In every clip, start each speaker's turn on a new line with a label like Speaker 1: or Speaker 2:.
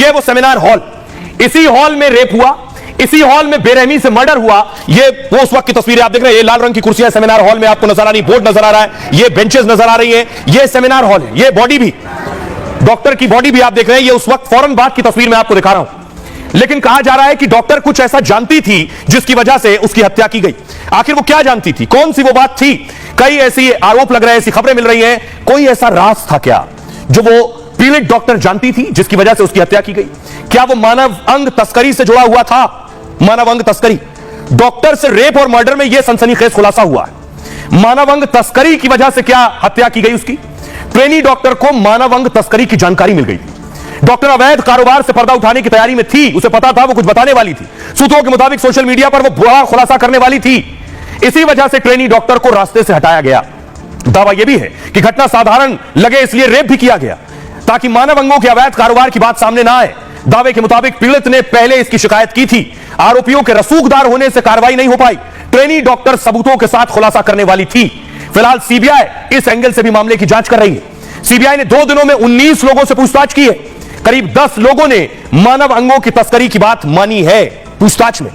Speaker 1: ये वो seminar hall, इसी हॉल में रेप हुआ, इसी हॉल में बेरहमी से मर्डर हुआ। ये वो उस वक्त की तस्वीरें आप देख रहे हैं। ये लाल रंग की कुर्सियां सेमिनार हॉल में आपको नजर आ रही, बोर्ड नजर आ रहा है, ये बेंचेस नजर आ रही है, ये सेमिनार हॉल है। ये बॉडी भी, डॉक्टर की बॉडी भी आप देख रहे हैं। ये उस वक्त फौरन बाद की तस्वीर मैं आपको दिखा रहा हूं। लेकिन कहा जा रहा है कि डॉक्टर कुछ ऐसा जानती थी जिसकी वजह से उसकी हत्या की गई। आखिर वो क्या जानती थी, कौन सी वो बात थी? कई ऐसी आरोप लग रहे हैं, ऐसी खबरें मिल रही हैं। कोई ऐसा राज था क्या जो वो पीड़ित डॉक्टर जानती थी जिसकी वजह से उसकी हत्या की गई? क्या वो मानव अंग तस्करी से जुड़ा हुआ था? मानव अंग तस्करी, डॉक्टर से रेप और मर्डर में यह सनसनीखेज खुलासा हुआ है। मानव अंग तस्करी की वजह से क्या हत्या की गई उसकी? ट्रेनी डॉक्टर को मानव अंग तस्करी की जानकारी मिल गई। डॉक्टर अवैध कारोबार से पर्दा उठाने की तैयारी में थी, उसे पता था वो कुछ बताने वाली थी। सूत्रों के मुताबिक सोशल मीडिया पर वो बुरा खुलासा करने वाली थी। इसी वजह से ट्रेनी डॉक्टर को रास्ते से हटाया गया। दावा यह भी है कि घटना साधारण लगे इसलिए रेप भी किया गया ताकि मानव अंगों के अवैध कारोबार की बात सामने ना आए। दावे के मुताबिक पीड़ित ने पहले इसकी शिकायत की थी। आरोपियों के रसूखदार होने से कार्रवाई नहीं हो पाई। ट्रेनी डॉक्टर सबूतों के साथ खुलासा करने वाली थी। फिलहाल सीबीआई इस एंगल से भी मामले की जांच कर रही है। सीबीआई ने 2 दिनों में 19 लोगों से पूछताछ की है। करीब 10 लोगों ने मानव अंगों की तस्करी की बात मानी है पूछताछ में।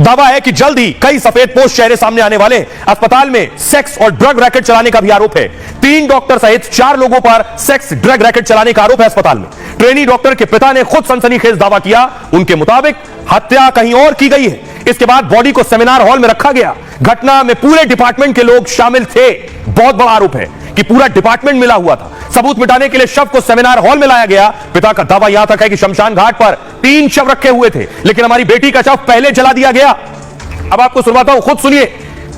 Speaker 1: दावा है कि जल्द ही कई सफेद पोश चेहरे सामने आने वाले। अस्पताल में सेक्स और ड्रग रैकेट चलाने का भी आरोप है। 3 डॉक्टर सहित 4 लोगों पर सेक्स ड्रग रैकेट चलाने का आरोप है अस्पताल में। ट्रेनी डॉक्टर के पिता ने खुद सनसनीखेज दावा किया। उनके मुताबिक हत्या कहीं और की गई है। इसके बाद बॉडी को सेमिनार हॉल में रखा गया। घटना में पूरे डिपार्टमेंट के लोग शामिल थे। बहुत बड़ा आरोप है कि पूरा डिपार्टमेंट मिला हुआ था। सबूत मिटाने के लिए शव को सेमिनार हॉल में लाया गया। पिता का दावा यहां तक है कि शमशान घाट पर 3 शव रखे हुए थे, लेकिन हमारी बेटी का शव पहले जला दिया गया। अब आपको सुनवाता हूं, खुद सुनिए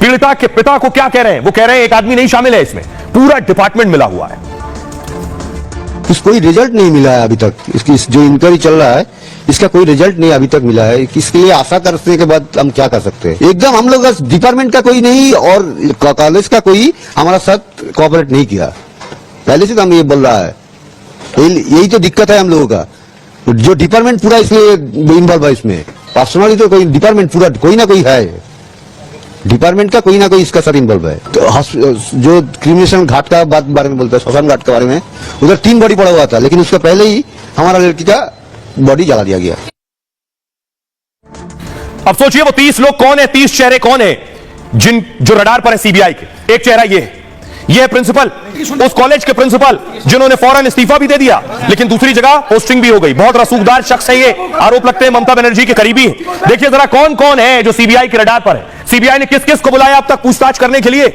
Speaker 1: पीड़िता के पिता को क्या कह रहे हैं। वो कह रहे हैं एक आदमी नहीं शामिल है इसमें, पूरा डिपार्टमेंट मिला हुआ है।
Speaker 2: कोई रिजल्ट नहीं मिला है अभी तक। इसकी जो इंक्वायरी चल रहा है इसका कोई रिजल्ट नहीं अभी तक मिला है। इसके लिए आशा करने के बाद हम क्या कर सकते हैं? एकदम हम लोग डिपार्टमेंट का कोई नहीं और कॉलेज का कोई हमारा साथ कोऑपरेट नहीं किया। पहले से तो हम ये बोल रहा है, यही तो दिक्कत है हम लोगों का। जो डिपार्टमेंट पूरा इसलिए इन्वॉल्व है इसमें, पर्सनली तो कोई डिपार्टमेंट पूरा कोई ना कोई है, डिपार्टमेंट का कोई ना कोई इसका साथ इन्वॉल्व है। तो जो क्रिमिनेशन घाट का बारे में बोलते हैं, श्मशान घाट के बारे में, उधर 3 बॉडी पड़ा हुआ था, लेकिन उसके पहले ही हमारा लड़की का बॉडी जला दिया गया।
Speaker 1: अब सोचिए वो 30 लोग कौन है, 30 चेहरे कौन है जो रडार पर है सीबीआई के। एक चेहरा ये है प्रिंसिपल, उस कॉलेज के प्रिंसिपल जिन्होंने फौरन इस्तीफा भी दे दिया, लेकिन दूसरी जगह पोस्टिंग भी हो गई। बहुत रसूखदार शख्स है ये, आरोप लगते हैं ममता बनर्जी के करीबी है। देखिए जरा कौन कौन है जो सीबीआई के रडार पर है। सीबीआई ने किस किस को बुलाया अब तक पूछताछ करने के लिए।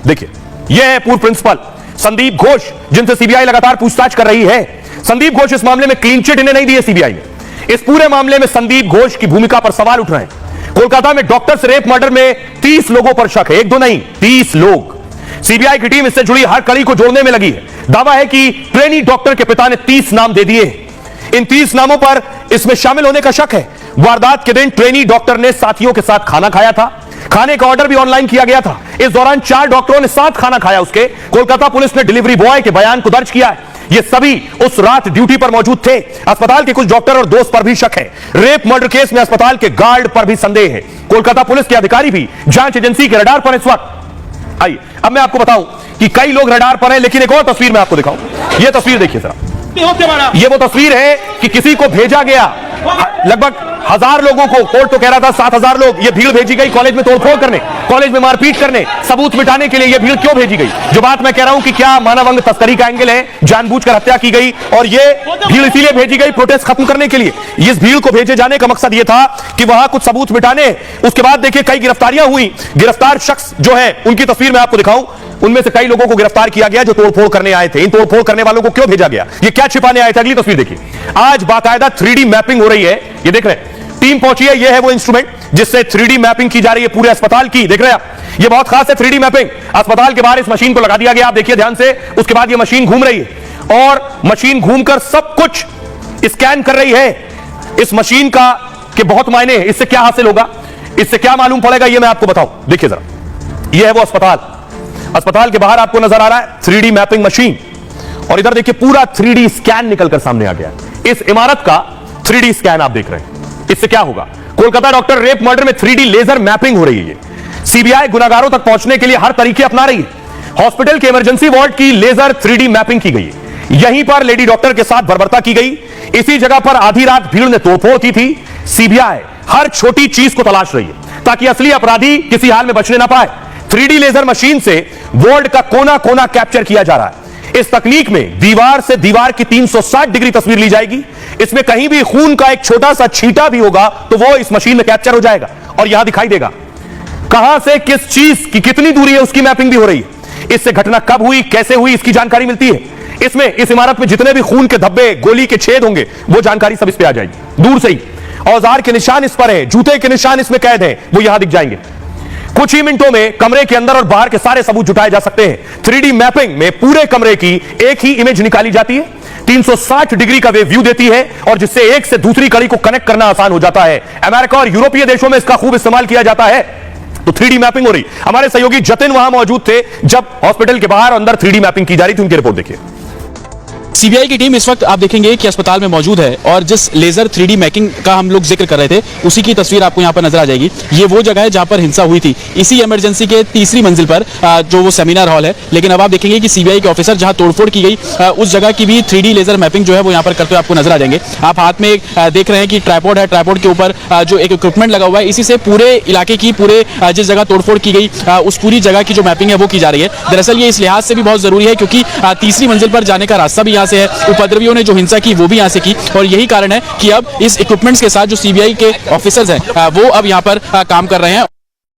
Speaker 1: देखिए यह है पूर्व प्रिंसिपल संदीप घोष, जिनसे सीबीआई लगातार पूछताछ कर रही है। संदीप घोष इस मामले में क्लीन चिट इन्हें नहीं दी है सीबीआई ने। इस पूरे मामले में संदीप घोष की भूमिका पर सवाल उठ रहे हैं। कोलकाता में डॉक्टर से रेप मर्डर में 30 लोगों पर शक है, 1-2 नहीं 30 लोग। सीबीआई की टीम इससे जुड़ी हर कड़ी को जोड़ने में लगी है। दावा है कि ट्रेनी डॉक्टर के पिता ने 30 नाम दे दिए। इन 30 नामों पर इसमें शामिल होने का शक है। वारदात के दिन ट्रेनी डॉक्टर ने साथियों के साथ खाना खाया था। खाने का ऑर्डर भी ऑनलाइन किया गया था। इस दौरान 4 डॉक्टरों ने साथ खाना खाया उसके। कोलकाता पुलिस ने डिलीवरी बॉय के बयान को दर्ज किया है। ये सभी उस रात ड्यूटी पर मौजूद थे। अस्पताल के कुछ डॉक्टर और दोस्त पर भी शक है। रेप मर्डर केस में अस्पताल के गार्ड पर भी संदेह है। कोलकाता पुलिस के अधिकारी भी जांच एजेंसी के रडार पर इस वक्त। आइए अब मैं आपको बताऊं कि कई लोग रडार पर हैं, लेकिन एक और तस्वीर मैं आपको दिखाऊं। यह तस्वीर देखिए जरा। यह वो तस्वीर है कि किसी को भेजा गया, लगभग 1000 लोगों को, कोर्ट तो कह रहा था 7000 लोग, यह भीड़ भेजी गई कॉलेज में तोड़फोड़ करने, कॉलेज में मारपीट करने, सबूत मिटाने के लिए। यह भीड़ क्यों भेजी गई? जो बात मैं कह रहा हूं कि क्या मानव अंग तस्करी का एंगल है, जानबूझकर हत्या की गई और यह भीड़ इसीलिए भेजी गई प्रोटेस्ट खत्म करने के लिए। इस भीड़ को भेजे जाने का मकसद यह था कि वहां कुछ सबूत मिटाने। उसके बाद देखिए कई गिरफ्तारियां हुई। गिरफ्तार शख्स जो है उनकी तस्वीर मैं आपको दिखाऊं। उनमें से कई लोगों को गिरफ्तार किया गया जो तोड़फोड़ करने आए थे। इन तोड़फोड़ करने वालों को क्यों भेजा गया, ये क्या छिपाने आए थे? अगली तस्वीर देखिए। आज बाकायदा 3D मैपिंग हो रही है। ये देख रहे हैं टीम पहुंची है। ये है वो इंस्ट्रूमेंट जिससे 3D मैपिंग की जा रही है पूरे अस्पताल की। देख रहे हैं आप, ये बहुत खास है 3D मैपिंग। अस्पताल के बाहर इस मशीन को लगा दिया गया, आप देखिए ध्यान से। उसके बाद ये मशीन घूम रही है और मशीन घूमकर सब कुछ स्कैन कर रही है। इस मशीन का के बहुत मायने हैं। इससे क्या हासिल होगा, इससे क्या मालूम पड़ेगा, ये मैं आपको बताऊं। देखिए जरा, यह है वो अस्पताल। अस्पताल के बाहर आपको नजर आ रहा है 3D मैपिंग मशीन, और इधर देखिए पूरा 3D स्कैन निकलकर सामने आ गया। इस इमारत का 3D स्कैन आप देख रहे हैं। इससे क्या होगा? कोलकाता डॉक्टर रेप मर्डर में 3D लेजर मैपिंग हो रही है। सीबीआई गुनाहगारों तक पहुंचने के लिए हर तरीके अपना रही है। हॉस्पिटल के इमरजेंसी वार्ड की लेजर 3D मैपिंग की गई है। यहीं पर लेडी डॉक्टर के साथ बर्बरता की गई। इसी जगह पर आधी रात भीड़ ने तोड़फोड़ की थी। सीबीआई हर छोटी चीज को तलाश रही है ताकि असली अपराधी किसी हाल में बचने ना पाए। 3D लेजर मशीन से वर्ल्ड का कोना कोना कैप्चर किया जा रहा है। इस तकनीक में दीवार से दीवार की 360 डिग्री तस्वीर ली जाएगी। इसमें कहीं भी खून का एक छोटा सा छींटा भी होगा तो वो इस मशीन में कैप्चर हो जाएगा और यहां दिखाई देगा कहां से किस चीज की कितनी दूरी है, उसकी मैपिंग भी हो रही है। इससे घटना कब हुई, कैसे हुई, इसकी जानकारी मिलती है। इसमें इस इमारत में जितने भी खून के धब्बे, गोली के छेद होंगे, वो जानकारी सब इस पे आ जाएगी दूर से ही। औजार के निशान इस पर है, जूते के निशान इसमें कैद हैं, वो यहां दिख जाएंगे। कुछ ही मिनटों में कमरे के अंदर और बाहर के सारे सबूत जुटाए जा सकते हैं। 3D मैपिंग में पूरे कमरे की एक ही इमेज निकाली जाती है, 360 डिग्री का वे व्यू देती है और जिससे एक से दूसरी कड़ी को कनेक्ट करना आसान हो जाता है। अमेरिका और यूरोपीय देशों में इसका खूब इस्तेमाल किया जाता है। तो 3D मैपिंग हो रही। हमारे सहयोगी जतिन वहां मौजूद थे जब हॉस्पिटल के बाहर अंदर 3D मैपिंग की जा रही थी। उनकी रिपोर्ट देखिए।
Speaker 3: सीबीआई की टीम इस वक्त आप देखेंगे कि अस्पताल में मौजूद है और जिस लेजर 3D मैपिंग का हम लोग जिक्र कर रहे थे उसी की तस्वीर आपको यहाँ पर नजर आ जाएगी। ये वो जगह है जहाँ पर हिंसा हुई थी, इसी इमरजेंसी के तीसरी मंजिल पर जो वो सेमिनार हॉल है। लेकिन अब आप देखेंगे कि सीबीआई के ऑफिसर जहाँ तोड़फोड़ की गई उस जगह की भी 3D लेजर मैपिंग जो है वो यहाँ पर करते हुए आपको नजर आ जाएंगे। आप हाथ में देख रहे हैं कि ट्राइपॉड है, ट्राइपॉड के ऊपर जो एक इक्विपमेंट लगा हुआ है, इसी से पूरे इलाके की पूरे जिस जगह तोड़फोड़ की गई उस पूरी जगह की जो मैपिंग है वो की जा रही है। दरअसल ये इस लिहाज से भी बहुत जरूरी है क्योंकि तीसरी मंजिल पर जाने का रास्ता भी यहाँ से है, उपद्रवियों ने जो हिंसा की वो भी यहां से की और यही कारण है कि अब इस इक्विपमेंट्स के साथ जो सीबीआई के ऑफिसर्स हैं वो अब यहां पर काम कर रहे हैं।